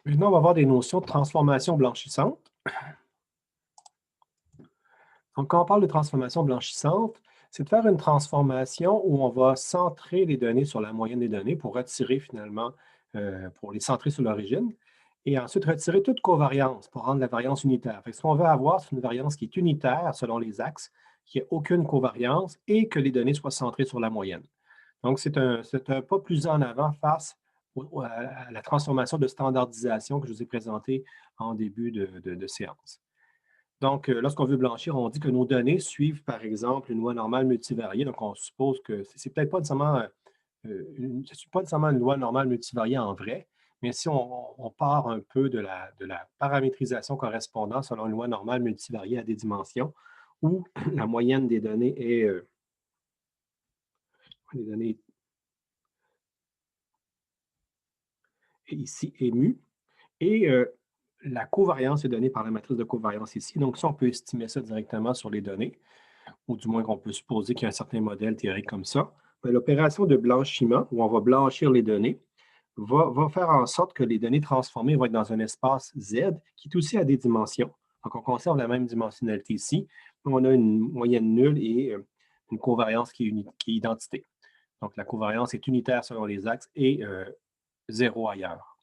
Maintenant, on va voir des notions de transformation blanchissante. Donc, quand on parle de transformation blanchissante, c'est de faire une transformation où on va centrer les données sur la moyenne des données pour retirer finalement, pour les centrer sur l'origine, et ensuite retirer toute covariance pour rendre la variance unitaire. Fait que ce qu'on veut avoir, c'est une variance qui est unitaire selon les axes, qui n'ait aucune covariance et que les données soient centrées sur la moyenne. Donc, c'est un pas plus en avant face à la transformation de standardisation que je vous ai présentée en début de séance. Donc, lorsqu'on veut blanchir, on dit que nos données suivent, par exemple, une loi normale multivariée. Donc, on suppose que c'est peut-être pas nécessairement, pas nécessairement une loi normale multivariée en vrai, mais si on part un peu de la paramétrisation correspondant selon une loi normale multivariée à des dimensions, où la moyenne des données les données est ici est mu, et la covariance est donnée par la matrice de covariance ici. Donc, ça, on peut estimer ça directement sur les données, ou du moins qu'on peut supposer qu'il y a un certain modèle théorique comme ça. Mais l'opération de blanchiment, où on va blanchir les données, va faire en sorte que les données transformées vont être dans un espace Z qui est aussi à des dimensions. Donc, on conserve la même dimensionnalité ici, mais on a une moyenne nulle et une covariance qui est identité. Donc, la covariance est unitaire selon les axes et zéro ailleurs.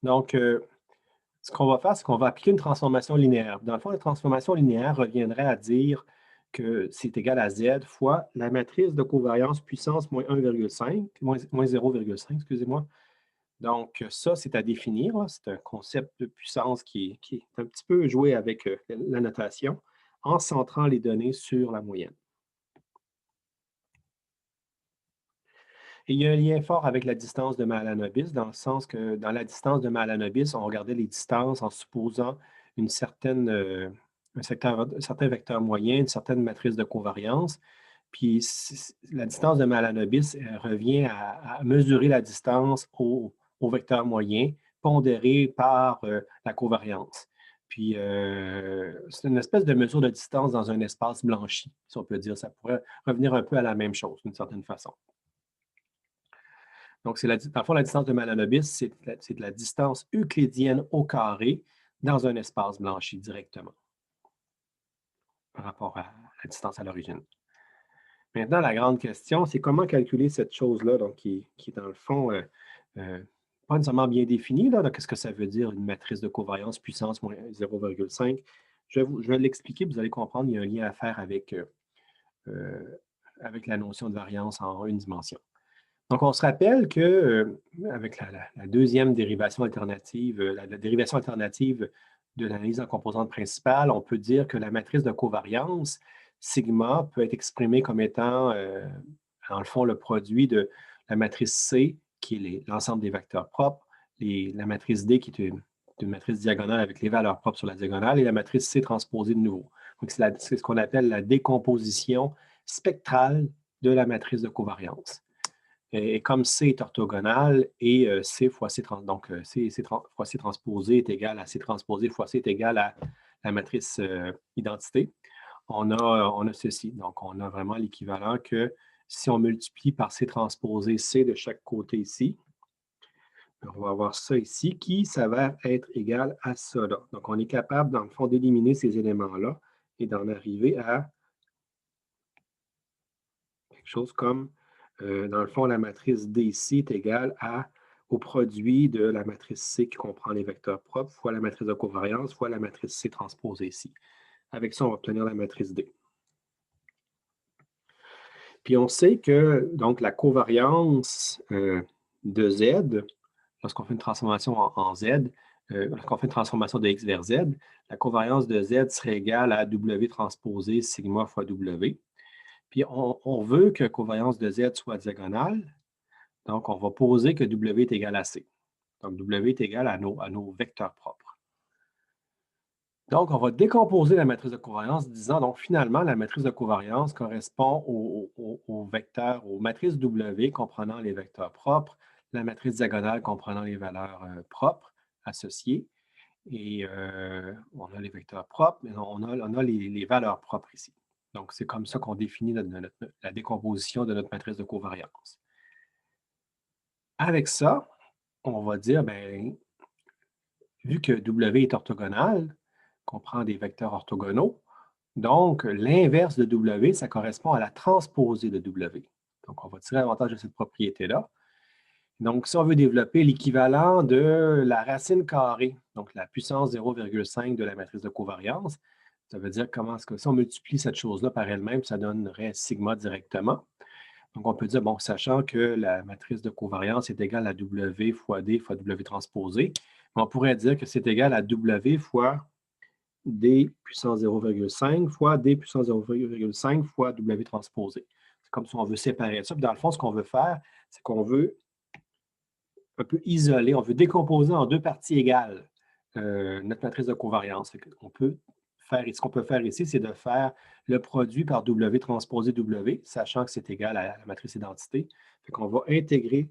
Donc, ce qu'on va faire, c'est qu'on va appliquer une transformation linéaire. Dans le fond, la transformation linéaire reviendrait à dire que c'est égal à Z fois la matrice de covariance puissance moins 1,5, moins 0,5, excusez-moi. Donc, ça, c'est à définir, là. C'est un concept de puissance qui est un petit peu joué avec la notation en centrant les données sur la moyenne. Et il y a un lien fort avec la distance de Mahalanobis, dans le sens que dans la distance de Mahalanobis, on regardait les distances en supposant une certaine, un certain vecteur moyen, une certaine matrice de covariance. Puis la distance de Mahalanobis revient à mesurer la distance au vecteur moyen pondéré par la covariance. Puis c'est une espèce de mesure de distance dans un espace blanchi, si on peut dire. Ça pourrait revenir un peu à la même chose, d'une certaine façon. Donc, dans le fond, la distance de Mahalanobis, c'est de la distance euclidienne au carré dans un espace blanchi directement par rapport à la distance à l'origine. Maintenant, la grande question, c'est comment calculer cette chose-là, donc qui est dans le fond euh, pas nécessairement bien définie. Là. Donc, qu'est-ce que ça veut dire, une matrice de covariance puissance moins 0,5? Je vais l'expliquer, vous allez comprendre, il y a un lien à faire avec la notion de variance en une dimension. Donc, on se rappelle que avec la deuxième dérivation alternative, la dérivation alternative de l'analyse en composantes principales, on peut dire que la matrice de covariance, sigma, peut être exprimée comme étant, dans le fond, le produit de la matrice C, qui est l'ensemble des vecteurs propres, la matrice D, qui est une matrice diagonale avec les valeurs propres sur la diagonale, et la matrice C transposée de nouveau. Donc, c'est ce qu'on appelle la décomposition spectrale de la matrice de covariance. Et comme C est orthogonal et C fois C, donc C fois C transposé est égal à C transposé fois C est égal à la matrice identité, on a ceci. Donc, on a vraiment l'équivalent que si on multiplie par C transposé C de chaque côté ici, on va avoir ça ici qui s'avère être égal à ça là. Donc, on est capable, dans le fond, d'éliminer ces éléments-là et d'en arriver à quelque chose comme, dans le fond, la matrice DC est égale au produit de la matrice C qui comprend les vecteurs propres fois la matrice de covariance fois la matrice C transposée ici. Avec ça, on va obtenir la matrice D. Puis on sait que donc la covariance de Z, lorsqu'on fait une transformation en Z, lorsqu'on fait une transformation de X vers Z, la covariance de Z serait égale à W transposé sigma fois W. Puis on veut que la covariance de Z soit diagonale, donc on va poser que W est égal à C. Donc W est égal à nos vecteurs propres. Donc, on va décomposer la matrice de covariance en disant, donc finalement, la matrice de covariance correspond au vecteur, aux matrices W comprenant les vecteurs propres, la matrice diagonale comprenant les valeurs propres associées, et on a les vecteurs propres, mais on a les valeurs propres ici. Donc, c'est comme ça qu'on définit la décomposition de notre matrice de covariance. Avec ça, on va dire, bien, vu que W est orthogonal, qu'on prend des vecteurs orthogonaux, donc l'inverse de W, ça correspond à la transposée de W. Donc, on va tirer avantage de cette propriété-là. Donc, si on veut développer l'équivalent de la racine carrée, donc la puissance 0,5 de la matrice de covariance, ça veut dire comment est-ce que si on multiplie cette chose-là par elle-même, ça donnerait sigma directement. Donc, on peut dire, bon, sachant que la matrice de covariance est égale à W fois D fois W transposé, on pourrait dire que c'est égal à W fois D puissance 0,5 fois D puissance 0,5 fois W transposé. C'est comme si on veut séparer ça. Puis dans le fond, ce qu'on veut faire, c'est qu'on veut un peu isoler, on veut décomposer en deux parties égales notre matrice de covariance. Ce qu'on peut faire ici, c'est de faire le produit par W transposé W, sachant que c'est égal à la matrice identité. Fait qu'on va intégrer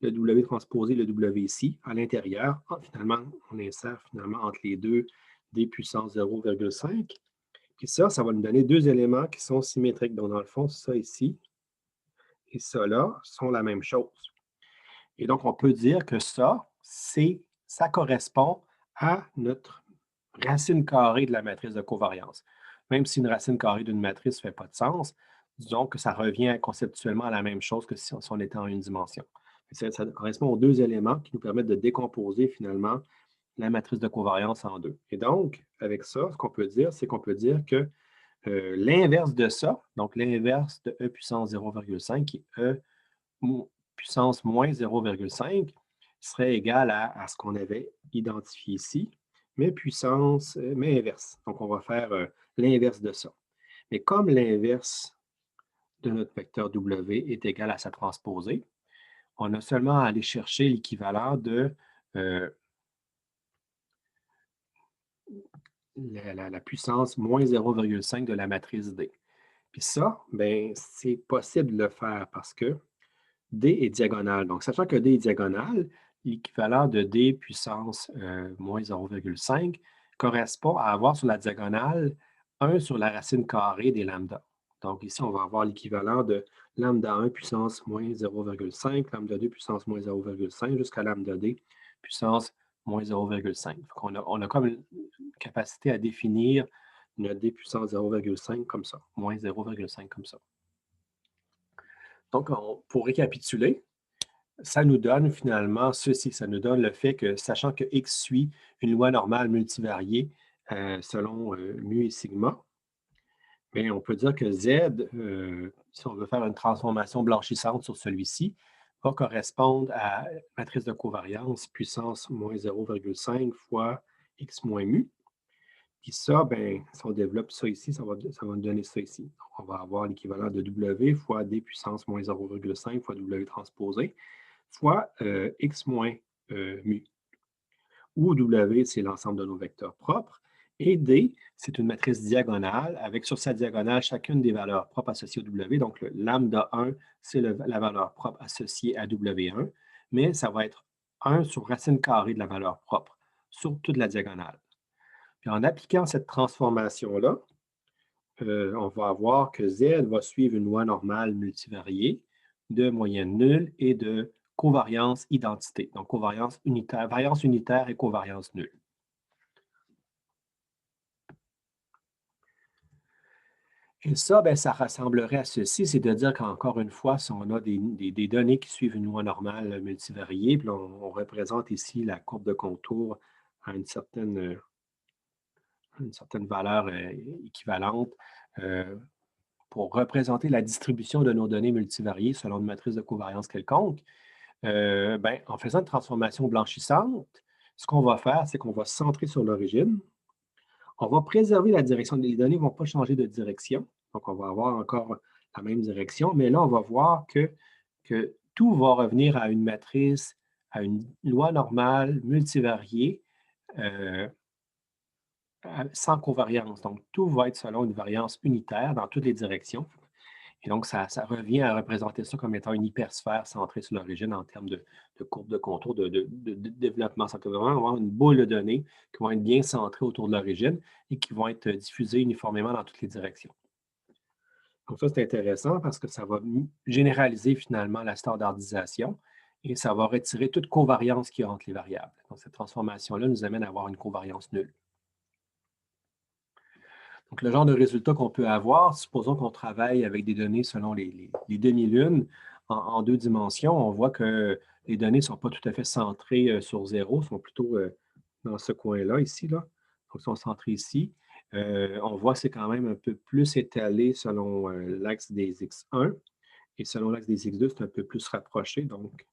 le W transposé, le W ici, à l'intérieur. Finalement, on insère finalement entre les deux D puissance 0,5. Puis ça va nous donner deux éléments qui sont symétriques. Donc, dans le fond, ça ici et ça là sont la même chose. Et donc, on peut dire que ça correspond à notre racine carrée de la matrice de covariance. Même si une racine carrée d'une matrice ne fait pas de sens, disons que ça revient conceptuellement à la même chose que si on était en une dimension. Ça correspond aux deux éléments qui nous permettent de décomposer finalement la matrice de covariance en deux. Et donc, avec ça, ce qu'on peut dire, c'est qu'on peut dire que l'inverse de ça, donc l'inverse de E puissance 0,5, qui est E puissance moins 0,5 serait égal à ce qu'on avait identifié ici, mais inverse. Donc, on va faire l'inverse de ça. Mais comme l'inverse de notre vecteur W est égal à sa transposée, on a seulement à aller chercher l'équivalent de la puissance moins 0,5 de la matrice D. Puis ça, ben, c'est possible de le faire parce que D est diagonale. Donc, sachant que D est diagonale, l'équivalent de D puissance moins 0,5 correspond à avoir sur la diagonale 1 sur la racine carrée des lambda. Donc, ici, on va avoir l'équivalent de lambda 1 puissance moins 0,5, lambda 2 puissance moins 0,5 jusqu'à lambda D puissance moins 0,5. On a comme une capacité à définir notre D puissance 0,5 comme ça, moins 0,5 comme ça. Donc, pour récapituler, ça nous donne finalement ceci. Ça nous donne le fait que, sachant que X suit une loi normale multivariée selon mu et sigma, bien, on peut dire que Z, si on veut faire une transformation blanchissante sur celui-ci, va correspondre à la matrice de covariance puissance moins 0,5 fois X moins mu. Puis ça, bien, si on développe ça ici, ça va nous donner ça ici. Donc, on va avoir l'équivalent de W fois D puissance moins 0,5 fois W transposé fois X moins mu, où W, c'est l'ensemble de nos vecteurs propres, et D, c'est une matrice diagonale avec sur sa diagonale chacune des valeurs propres associées au W. Donc, le lambda 1, c'est la valeur propre associée à W1, mais ça va être 1 sur racine carrée de la valeur propre sur toute la diagonale. Puis en appliquant cette transformation-là, on va avoir que Z va suivre une loi normale multivariée de moyenne nulle et de covariance identité. Donc, covariance unitaire, variance unitaire et covariance nulle. Et ça, bien, ça ressemblerait à ceci, c'est de dire qu'encore une fois, si on a des données qui suivent une loi normale multivariée, puis on représente ici la courbe de contour à une certaine valeur équivalente, pour représenter la distribution de nos données multivariées selon une matrice de covariance quelconque, ben, en faisant une transformation blanchissante, ce qu'on va faire, c'est qu'on va se centrer sur l'origine. On va préserver la direction. Les données ne vont pas changer de direction. Donc, on va avoir encore la même direction. Mais là, on va voir que tout va revenir à une matrice, à une loi normale multivariée sans covariance. Donc, tout va être selon une variance unitaire dans toutes les directions. Et donc, ça revient à représenter ça comme étant une hypersphère centrée sur l'origine en termes de courbe de contour, de développement. Ça peut vraiment avoir une boule de données qui vont être bien centrées autour de l'origine et qui vont être diffusées uniformément dans toutes les directions. Donc ça, c'est intéressant parce que ça va généraliser finalement la standardisation et ça va retirer toute covariance qu'il y a entre les variables. Donc cette transformation-là nous amène à avoir une covariance nulle. Donc le genre de résultat qu'on peut avoir, supposons qu'on travaille avec des données selon les demi-lunes en 2 dimensions, on voit que les données ne sont pas tout à fait centrées sur zéro, sont plutôt dans ce coin-là, ici, là. Donc, elles sont centrées ici. On voit que c'est quand même un peu plus étalé selon l'axe des X1 et selon l'axe des X2, c'est un peu plus rapproché, donc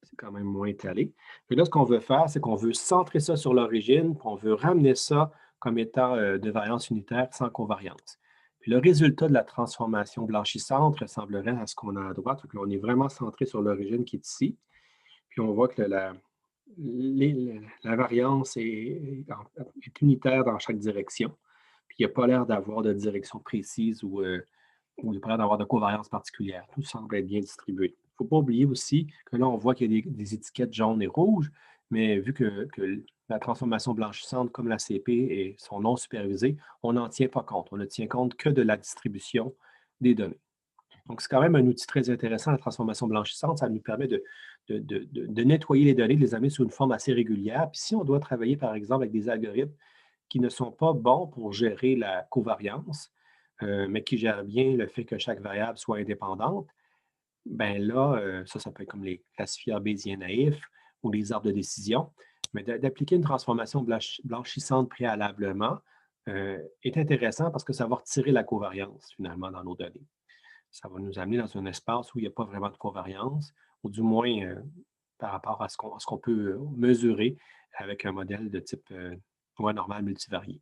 c'est quand même moins étalé. Et là, ce qu'on veut faire, c'est qu'on veut centrer ça sur l'origine, puis on veut ramener ça comme étant de variance unitaire sans covariance. Puis le résultat de la transformation blanchissante ressemblerait à ce qu'on a à droite. Donc là, on est vraiment centré sur l'origine qui est ici. Puis on voit que la variance est unitaire dans chaque direction. Puis il n'y a pas l'air d'avoir de direction précise ou il n'y a pas l'air d'avoir de covariance particulière. Tout semble être bien distribué. Il ne faut pas oublier aussi que là, on voit qu'il y a des étiquettes jaunes et rouges, mais vu que la transformation blanchissante, comme la CP, sont non supervisées, on n'en tient pas compte. On ne tient compte que de la distribution des données. Donc, c'est quand même un outil très intéressant, la transformation blanchissante. Ça nous permet de nettoyer les données, de les amener sous une forme assez régulière. Puis si on doit travailler, par exemple, avec des algorithmes qui ne sont pas bons pour gérer la covariance, mais qui gèrent bien le fait que chaque variable soit indépendante, ben là, ça peut être comme les classifieurs bayésiens naïfs ou les arbres de décision. Mais d'appliquer une transformation blanchissante préalablement est intéressant parce que ça va retirer la covariance finalement dans nos données. Ça va nous amener dans un espace où il n'y a pas vraiment de covariance, ou du moins par rapport à ce qu'on peut mesurer avec un modèle de type loi normale multivariée.